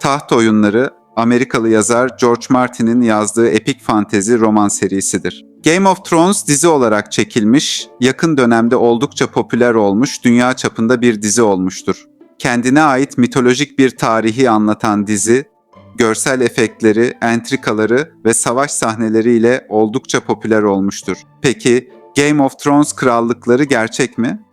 Taht Oyunları, Amerikalı yazar George Martin'in yazdığı epik fantezi roman serisidir. Game of Thrones dizi olarak çekilmiş, yakın dönemde oldukça popüler olmuş, dünya çapında bir dizi olmuştur. Kendine ait mitolojik bir tarihi anlatan dizi, görsel efektleri, entrikaları ve savaş sahneleriyle oldukça popüler olmuştur. Peki Game of Thrones krallıkları gerçek mi?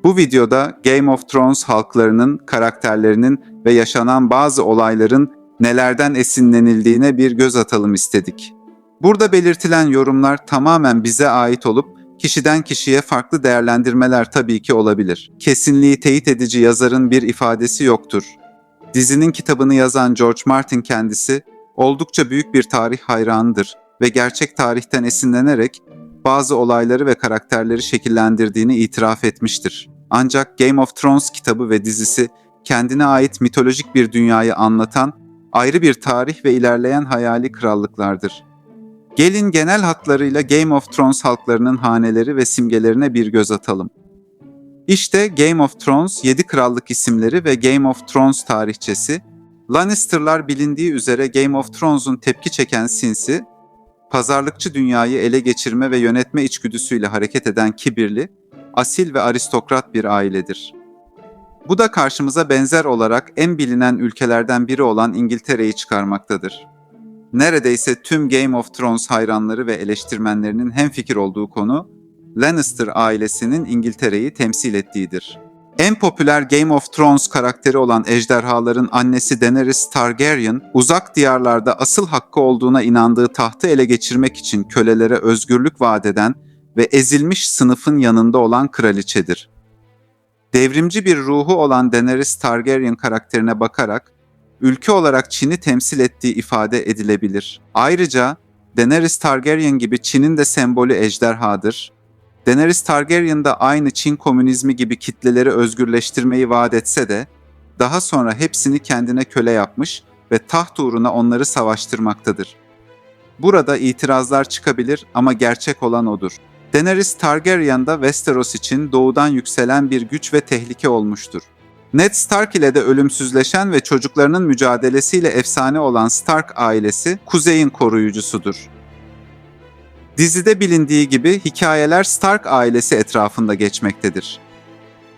Bu videoda Game of Thrones halklarının, karakterlerinin ve yaşanan bazı olayların nelerden esinlenildiğine bir göz atalım istedik. Burada belirtilen yorumlar tamamen bize ait olup kişiden kişiye farklı değerlendirmeler tabii ki olabilir. Kesinliği teyit edici yazarın bir ifadesi yoktur. Dizinin kitabını yazan George Martin kendisi oldukça büyük bir tarih hayranıdır ve gerçek tarihten esinlenerek bazı olayları ve karakterleri şekillendirdiğini itiraf etmiştir. Ancak Game of Thrones kitabı ve dizisi kendine ait mitolojik bir dünyayı anlatan ayrı bir tarih ve ilerleyen hayali krallıklardır. Gelin genel hatlarıyla Game of Thrones halklarının haneleri ve simgelerine bir göz atalım. İşte Game of Thrones 7 krallık isimleri ve Game of Thrones tarihçesi. Lannister'lar bilindiği üzere Game of Thrones'un tepki çeken sinsi, pazarlıkçı dünyayı ele geçirme ve yönetme içgüdüsüyle hareket eden kibirli, asil ve aristokrat bir ailedir. Bu da karşımıza benzer olarak en bilinen ülkelerden biri olan İngiltere'yi çıkarmaktadır. Neredeyse tüm Game of Thrones hayranları ve eleştirmenlerinin hemfikir olduğu konu, Lannister ailesinin İngiltere'yi temsil ettiğidir. En popüler Game of Thrones karakteri olan ejderhaların annesi Daenerys Targaryen, uzak diyarlarda asıl hakkı olduğuna inandığı tahtı ele geçirmek için kölelere özgürlük vaat eden ve ezilmiş sınıfın yanında olan kraliçedir. Devrimci bir ruhu olan Daenerys Targaryen karakterine bakarak, ülke olarak Çin'i temsil ettiği ifade edilebilir. Ayrıca Daenerys Targaryen gibi Çin'in de sembolü ejderhadır. Daenerys Targaryen da aynı Çin komünizmi gibi kitleleri özgürleştirmeyi vaat etse de, daha sonra hepsini kendine köle yapmış ve taht uğruna onları savaştırmaktadır. Burada itirazlar çıkabilir ama gerçek olan odur. Daenerys Targaryen da Westeros için doğudan yükselen bir güç ve tehlike olmuştur. Ned Stark ile de ölümsüzleşen ve çocuklarının mücadelesiyle efsane olan Stark ailesi, kuzeyin koruyucusudur. Dizide bilindiği gibi hikayeler Stark ailesi etrafında geçmektedir.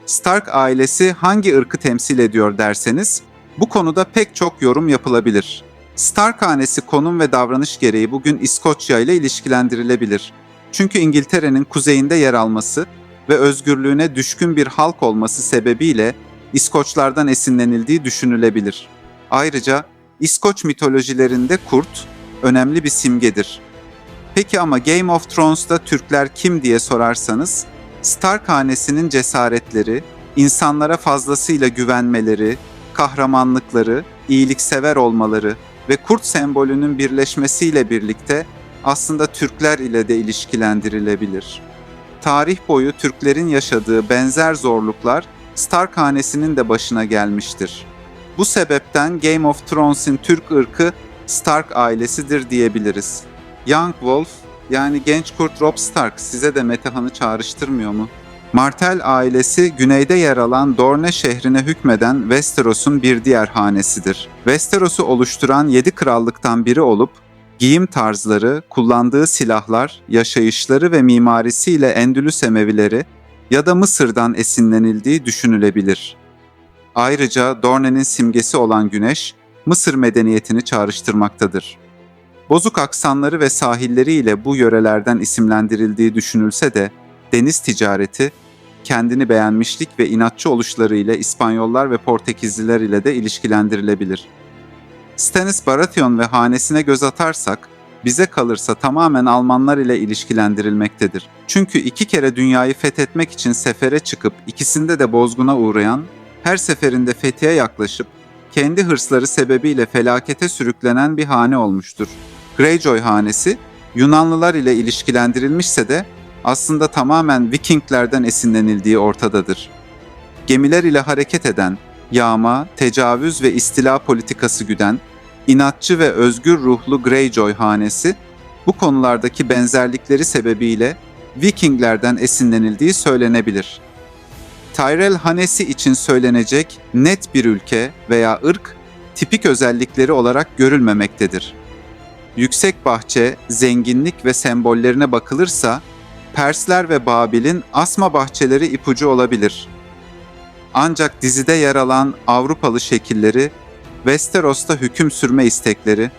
Stark ailesi hangi ırkı temsil ediyor derseniz, bu konuda pek çok yorum yapılabilir. Stark hanesi konum ve davranış gereği bugün İskoçya ile ilişkilendirilebilir. Çünkü İngiltere'nin kuzeyinde yer alması ve özgürlüğüne düşkün bir halk olması sebebiyle İskoçlardan esinlenildiği düşünülebilir. Ayrıca İskoç mitolojilerinde kurt önemli bir simgedir. Peki ama Game of Thrones'ta Türkler kim diye sorarsanız, Stark hanesinin cesaretleri, insanlara fazlasıyla güvenmeleri, kahramanlıkları, iyiliksever olmaları ve kurt sembolünün birleşmesiyle birlikte aslında Türkler ile de ilişkilendirilebilir. Tarih boyu Türklerin yaşadığı benzer zorluklar Stark hanesinin de başına gelmiştir. Bu sebepten Game of Thrones'in Türk ırkı Stark ailesidir diyebiliriz. Young Wolf, yani genç kurt Robb Stark size de Metehan'ı çağrıştırmıyor mu? Martell ailesi güneyde yer alan Dorne şehrine hükmeden Westeros'un bir diğer hanesidir. Westeros'u oluşturan 7 krallıktan biri olup, giyim tarzları, kullandığı silahlar, yaşayışları ve mimarisiyle Endülüs Emevileri ya da Mısır'dan esinlenildiği düşünülebilir. Ayrıca Dorne'nin simgesi olan güneş, Mısır medeniyetini çağrıştırmaktadır. Bozuk aksanları ve sahilleriyle bu yörelerden isimlendirildiği düşünülse de, deniz ticareti, kendini beğenmişlik ve inatçı oluşlarıyla İspanyollar ve Portekizliler ile de ilişkilendirilebilir. Stannis Baratheon ve hanesine göz atarsak, bize kalırsa tamamen Almanlar ile ilişkilendirilmektedir. Çünkü 2 kere dünyayı fethetmek için sefere çıkıp ikisinde de bozguna uğrayan, her seferinde fethiye yaklaşıp kendi hırsları sebebiyle felakete sürüklenen bir hane olmuştur. Greyjoy hanesi, Yunanlılar ile ilişkilendirilmişse de aslında tamamen Vikinglerden esinlenildiği ortadadır. Gemiler ile hareket eden, yağma, tecavüz ve istila politikası güden, inatçı ve özgür ruhlu Greyjoy hanesi, bu konulardaki benzerlikleri sebebiyle Vikinglerden esinlenildiği söylenebilir. Tyrell hanesi için söylenecek net bir ülke veya ırk tipik özellikleri olarak görülmemektedir. Yüksek bahçe, zenginlik ve sembollerine bakılırsa, Persler ve Babil'in asma bahçeleri ipucu olabilir. Ancak dizide yer alan Avrupalı şekilleri, Westeros'ta hüküm sürme istekleri,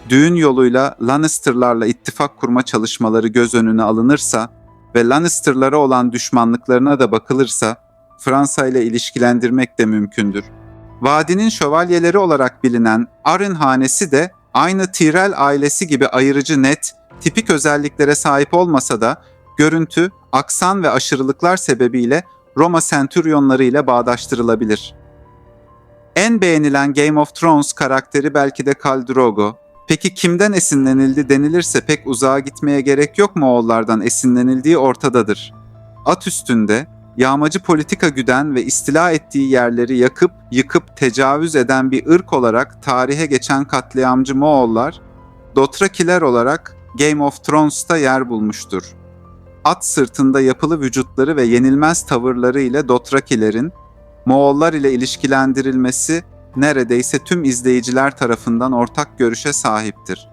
düğün yoluyla Lannister'larla ittifak kurma çalışmaları göz önüne alınırsa ve Lannister'lara olan düşmanlıklarına da bakılırsa, Fransa ile ilişkilendirmek de mümkündür. Vadinin şövalyeleri olarak bilinen Arryn hanesi de aynı Tyrell ailesi gibi ayırıcı net, tipik özelliklere sahip olmasa da görüntü, aksan ve aşırılıklar sebebiyle Roma Centurionları ile bağdaştırılabilir. En beğenilen Game of Thrones karakteri belki de Khal Drogo. Peki kimden esinlenildi denilirse pek uzağa gitmeye gerek yok, Moğollardan esinlenildiği ortadadır. At üstünde, yağmacı politika güden ve istila ettiği yerleri yakıp yıkıp tecavüz eden bir ırk olarak tarihe geçen katliamcı Moğollar, Dothrakiler olarak Game of Thrones'ta yer bulmuştur. At sırtında yapılı vücutları ve yenilmez tavırları ile Dothrakilerin Moğollar ile ilişkilendirilmesi neredeyse tüm izleyiciler tarafından ortak görüşe sahiptir.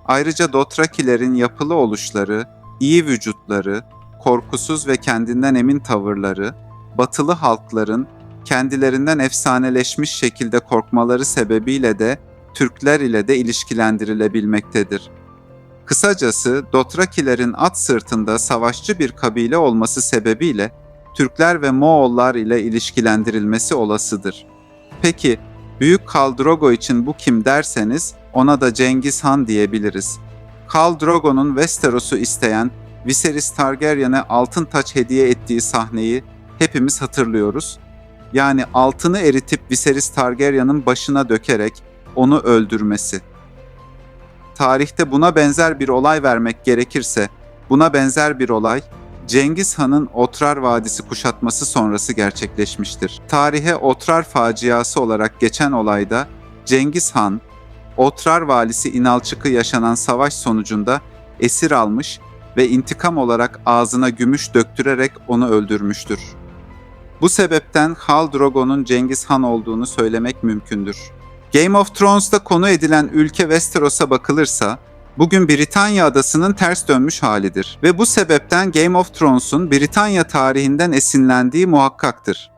Ayrıca Dothrakilerin yapılı oluşları, iyi vücutları, korkusuz ve kendinden emin tavırları, batılı halkların kendilerinden efsaneleşmiş şekilde korkmaları sebebiyle de Türkler ile de ilişkilendirilebilmektedir. Kısacası Dothrakilerin at sırtında savaşçı bir kabile olması sebebiyle Türkler ve Moğollar ile ilişkilendirilmesi olasıdır. Peki, Büyük Khal Drogo için bu kim derseniz ona da Cengiz Han diyebiliriz. Khal Drogo'nun Westeros'u isteyen Viserys Targaryen'e altın taç hediye ettiği sahneyi hepimiz hatırlıyoruz. Yani altını eritip Viserys Targaryen'ın başına dökerek onu öldürmesi. Tarihte buna benzer bir olay vermek gerekirse, buna benzer bir olay Cengiz Han'ın Otrar Vadisi kuşatması sonrası gerçekleşmiştir. Tarihe Otrar faciası olarak geçen olayda Cengiz Han, Otrar valisi İnalçık'ı yaşanan savaş sonucunda esir almış ve intikam olarak ağzına gümüş döktürerek onu öldürmüştür. Bu sebepten Khal Drogo'nun Cengiz Han olduğunu söylemek mümkündür. Game of Thrones'ta konu edilen ülke Westeros'a bakılırsa, bugün Britanya adasının ters dönmüş halidir ve bu sebepten Game of Thrones'un Britanya tarihinden esinlendiği muhakkaktır.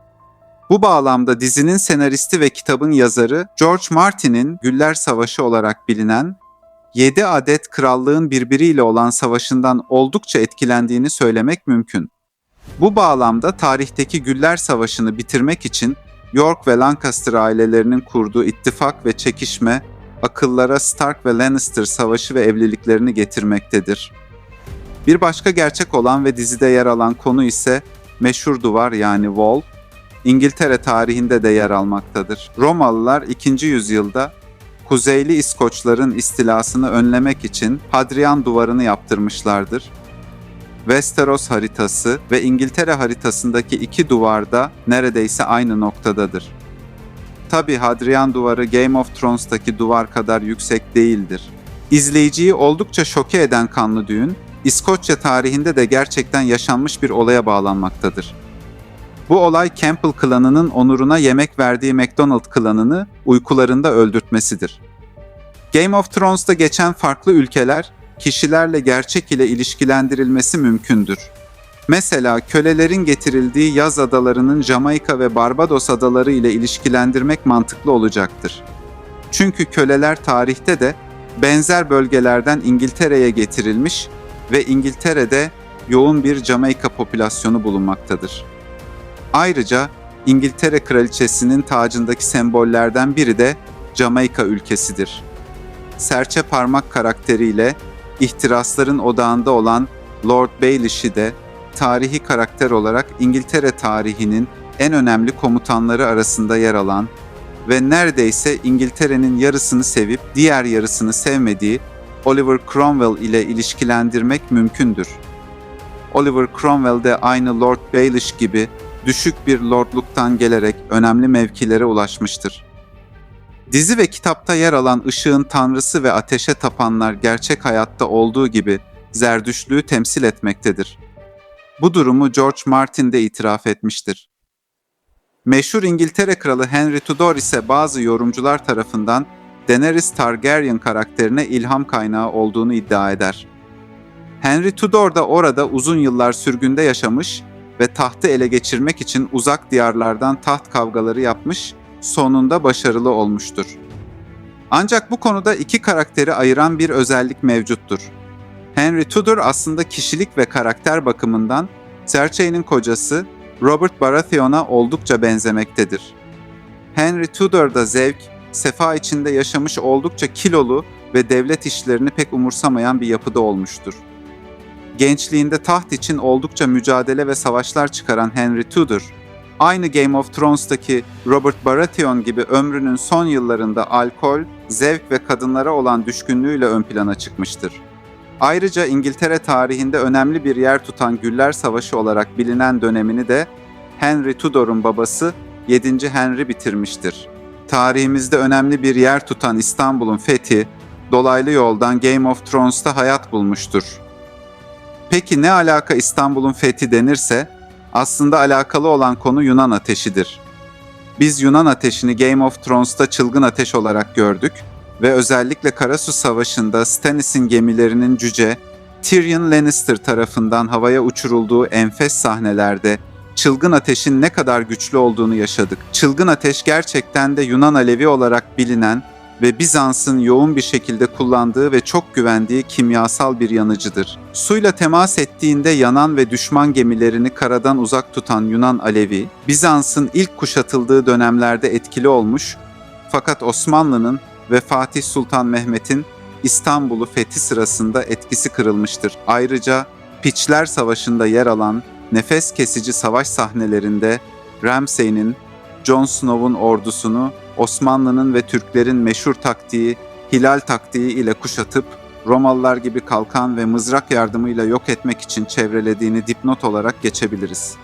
Bu bağlamda dizinin senaristi ve kitabın yazarı George Martin'in Güller Savaşı olarak bilinen 7 adet krallığın birbiriyle olan savaşından oldukça etkilendiğini söylemek mümkün. Bu bağlamda tarihteki Güller Savaşı'nı bitirmek için York ve Lancaster ailelerinin kurduğu ittifak ve çekişme, akıllara Stark ve Lannister savaşı ve evliliklerini getirmektedir. Bir başka gerçek olan ve dizide yer alan konu ise meşhur duvar yani Wall, İngiltere tarihinde de yer almaktadır. Romalılar 2. yüzyılda Kuzeyli İskoçların istilasını önlemek için Hadrian Duvarı'nı yaptırmışlardır. Westeros haritası ve İngiltere haritasındaki iki duvar da neredeyse aynı noktadadır. Tabi Hadrian Duvarı Game of Thrones'taki duvar kadar yüksek değildir. İzleyiciyi oldukça şoke eden kanlı düğün, İskoçya tarihinde de gerçekten yaşanmış bir olaya bağlanmaktadır. Bu olay Campbell klanının onuruna yemek verdiği MacDonald klanını uykularında öldürtmesidir. Game of Thrones'ta geçen farklı ülkeler, kişilerle gerçek ile ilişkilendirilmesi mümkündür. Mesela kölelerin getirildiği yaz adalarının Jamaika ve Barbados adaları ile ilişkilendirmek mantıklı olacaktır. Çünkü köleler tarihte de benzer bölgelerden İngiltere'ye getirilmiş ve İngiltere'de yoğun bir Jamaika popülasyonu bulunmaktadır. Ayrıca İngiltere Kraliçesi'nin tacındaki sembollerden biri de Jamaika ülkesidir. Serçe parmak karakteriyle ihtirasların odağında olan Lord Baelish'i de tarihi karakter olarak İngiltere tarihinin en önemli komutanları arasında yer alan ve neredeyse İngiltere'nin yarısını sevip diğer yarısını sevmediği Oliver Cromwell ile ilişkilendirmek mümkündür. Oliver Cromwell de aynı Lord Baelish gibi düşük bir lordluktan gelerek önemli mevkilere ulaşmıştır. Dizi ve kitapta yer alan ışığın tanrısı ve ateşe tapanlar gerçek hayatta olduğu gibi Zerdüştlüğü temsil etmektedir. Bu durumu George Martin de itiraf etmiştir. Meşhur İngiltere Kralı Henry Tudor ise bazı yorumcular tarafından Daenerys Targaryen karakterine ilham kaynağı olduğunu iddia eder. Henry Tudor da orada uzun yıllar sürgünde yaşamış ve tahtı ele geçirmek için uzak diyarlardan taht kavgaları yapmış, sonunda başarılı olmuştur. Ancak bu konuda iki karakteri ayıran bir özellik mevcuttur. Henry Tudor aslında kişilik ve karakter bakımından Cersei'nin kocası Robert Baratheon'a oldukça benzemektedir. Henry Tudor da zevk, sefa içinde yaşamış oldukça kilolu ve devlet işlerini pek umursamayan bir yapıda olmuştur. Gençliğinde taht için oldukça mücadele ve savaşlar çıkaran Henry Tudor, aynı Game of Thrones'taki Robert Baratheon gibi ömrünün son yıllarında alkol, zevk ve kadınlara olan düşkünlüğüyle ön plana çıkmıştır. Ayrıca İngiltere tarihinde önemli bir yer tutan Güller Savaşı olarak bilinen dönemini de Henry Tudor'un babası 7. Henry bitirmiştir. Tarihimizde önemli bir yer tutan İstanbul'un fethi, dolaylı yoldan Game of Thrones'ta hayat bulmuştur. Peki ne alaka İstanbul'un fethi denirse, aslında alakalı olan konu Yunan ateşidir. Biz Yunan ateşini Game of Thrones'ta çılgın ateş olarak gördük ve özellikle Karasu Savaşı'nda Stannis'in gemilerinin cüce, Tyrion Lannister tarafından havaya uçurulduğu enfes sahnelerde çılgın ateşin ne kadar güçlü olduğunu yaşadık. Çılgın ateş gerçekten de Yunan alevi olarak bilinen ve Bizans'ın yoğun bir şekilde kullandığı ve çok güvendiği kimyasal bir yanıcıdır. Suyla temas ettiğinde yanan ve düşman gemilerini karadan uzak tutan Yunan alevi, Bizans'ın ilk kuşatıldığı dönemlerde etkili olmuş, fakat Osmanlı'nın ve Fatih Sultan Mehmet'in İstanbul'u fethi sırasında etkisi kırılmıştır. Ayrıca Piçler Savaşı'nda yer alan nefes kesici savaş sahnelerinde Ramsay'nin, Jon Snow'un ordusunu Osmanlı'nın ve Türklerin meşhur taktiği, hilal taktiği ile kuşatıp Romalılar gibi kalkan ve mızrak yardımıyla yok etmek için çevrelediğini dipnot olarak geçebiliriz.